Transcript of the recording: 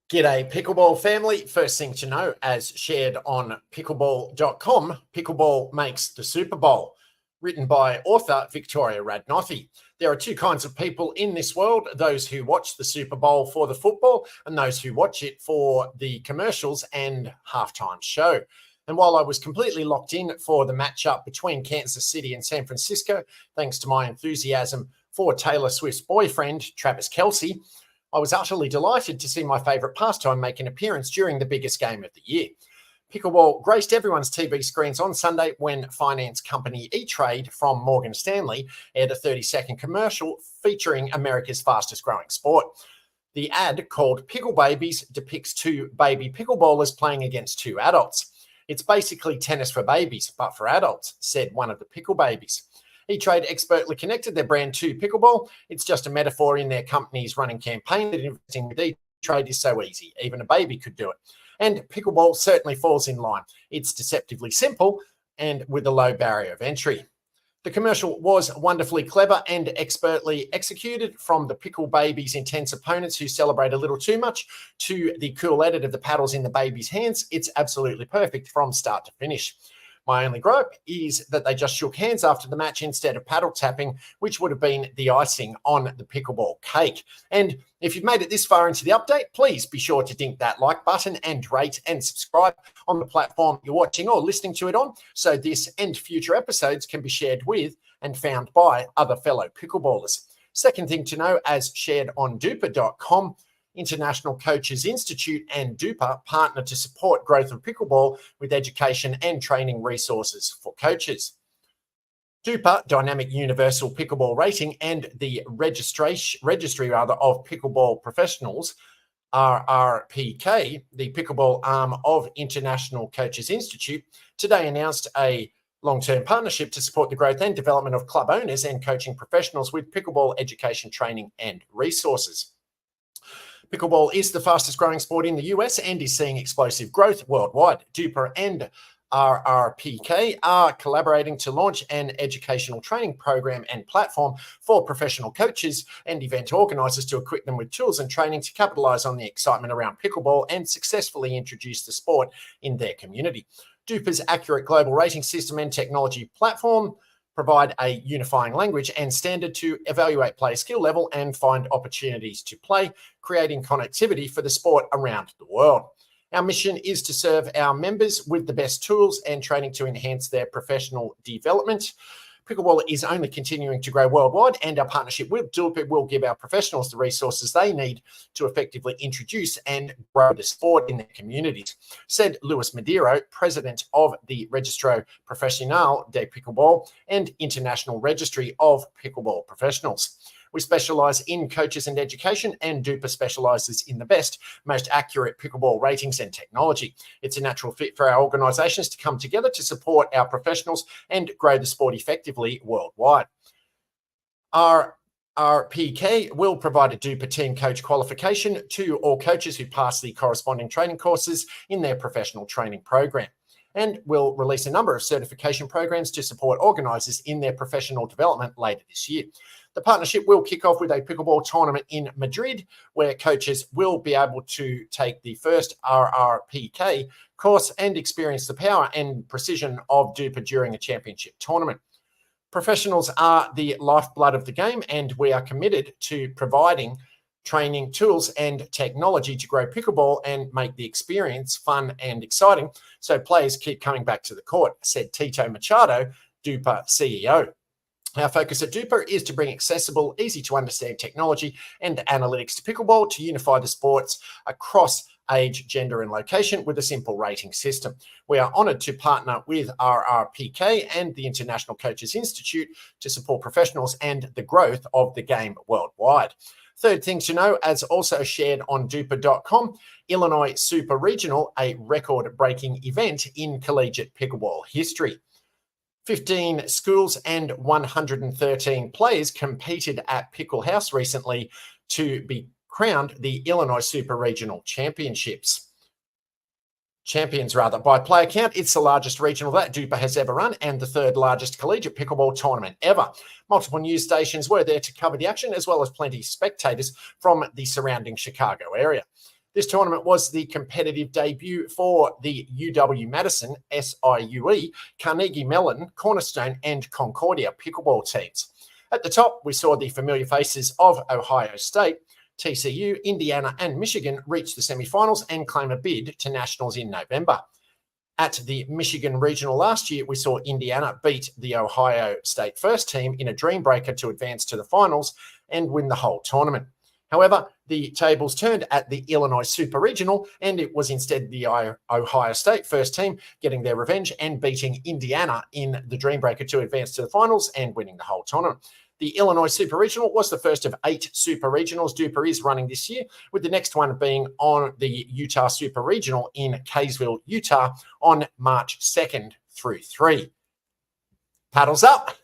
G'day, Pickleball family. First thing to know, as shared on pickleball.com, Pickleball makes the Super Bowl. Written by author Victoria Radnothy. There are two kinds of people in this world, those who watch the Super Bowl for the football and those who watch it for the commercials and halftime show. And while I was completely locked in for the matchup between Kansas City and San Francisco, thanks to my enthusiasm for Taylor Swift's boyfriend, Travis Kelce, I was utterly delighted to see my favourite pastime make an appearance during the biggest game of the year. Pickleball graced everyone's TV screens on Sunday when finance company E-Trade from Morgan Stanley aired a 30-second commercial featuring America's fastest growing sport. The ad, called Pickle Babies, depicts two baby pickleballers playing against two adults. It's basically tennis for babies, but for adults, said one of the pickle babies. E-Trade expertly connected their brand to pickleball. It's just a metaphor in their company's running campaign that investing with E-Trade is so easy. Even a baby could do it. And pickleball certainly falls in line. It's deceptively simple and with a low barrier of entry. The commercial was wonderfully clever and expertly executed, from the pickle babies' intense opponents who celebrate a little too much to the cool edit of the paddles in the babies' hands. It's absolutely perfect from start to finish. My only gripe is that they just shook hands after the match instead of paddle tapping, which would have been the icing on the pickleball cake. And if you've made it this far into the update, please be sure to dink that like button and rate and subscribe on the platform you're watching or listening to it on, so this and future episodes can be shared with and found by other fellow pickleballers. Second thing to know, as shared on duper.com, International Coaches Institute and Duper partner to support growth of pickleball with education and training resources for coaches. Duper, Dynamic Universal Pickleball Rating, and the registry of pickleball professionals, RRPK, the pickleball arm of International Coaches Institute, today announced a long-term partnership to support the growth and development of club owners and coaching professionals with pickleball education, training, and resources. Pickleball is the fastest growing sport in the US and is seeing explosive growth worldwide. Duper and RRPK are collaborating to launch an educational training program and platform for professional coaches and event organizers to equip them with tools and training to capitalize on the excitement around pickleball and successfully introduce the sport in their community. Duper's accurate global rating system and technology platform provide a unifying language and standard to evaluate player skill level and find opportunities to play, creating connectivity for the sport around the world. Our mission is to serve our members with the best tools and training to enhance their professional development. Pickleball is only continuing to grow worldwide, and our partnership with Duper will give our professionals the resources they need to effectively introduce and grow the sport in their communities, said Luis Medeiros, president of the Registro Profesional de Pickleball and International Registry of Pickleball Professionals. We specialize in coaches and education, and Duper specializes in the best, most accurate pickleball ratings and technology. It's a natural fit for our organizations to come together to support our professionals and grow the sport effectively worldwide. Our RPK will provide a Duper team coach qualification to all coaches who pass the corresponding training courses in their professional training program, and will release a number of certification programs to support organizers in their professional development later this year. The partnership will kick off with a pickleball tournament in Madrid, where coaches will be able to take the first RRPK course and experience the power and precision of Duper during a championship tournament. Professionals are the lifeblood of the game, and we are committed to providing training, tools, and technology to grow pickleball and make the experience fun and exciting so players keep coming back to the court, said Tito Machado, Duper CEO. Our focus at Duper is to bring accessible, easy-to-understand technology and analytics to pickleball to unify the sports across age, gender, and location with a simple rating system. We are honoured to partner with RRPK and the International Coaches Institute to support professionals and the growth of the game worldwide. Third thing to know, as also shared on duper.com, Illinois Super Regional, a record-breaking event in collegiate pickleball history. 15 schools and 113 players competed at Pickle House recently to be crowned the Illinois Super Regional Champions. By player count, it's the largest regional that Duper has ever run and the third largest collegiate pickleball tournament ever. Multiple news stations were there to cover the action, as well as plenty of spectators from the surrounding Chicago area. This tournament was the competitive debut for the UW-Madison, SIUE, Carnegie Mellon, Cornerstone and Concordia pickleball teams. At the top, we saw the familiar faces of Ohio State. TCU, Indiana and Michigan reach the semifinals and claim a bid to nationals in November. At the Michigan Regional last year, we saw Indiana beat the Ohio State first team in a dream breaker to advance to the finals and win the whole tournament. However, the tables turned at the Illinois Super Regional, and it was instead the Ohio State first team getting their revenge and beating Indiana in the dream breaker to advance to the finals and winning the whole tournament. The Illinois Super Regional was the first of 8 Super Regionals Duper is running this year, with the next one being on the Utah Super Regional in Kaysville, Utah on March 2nd through 3. Paddles up.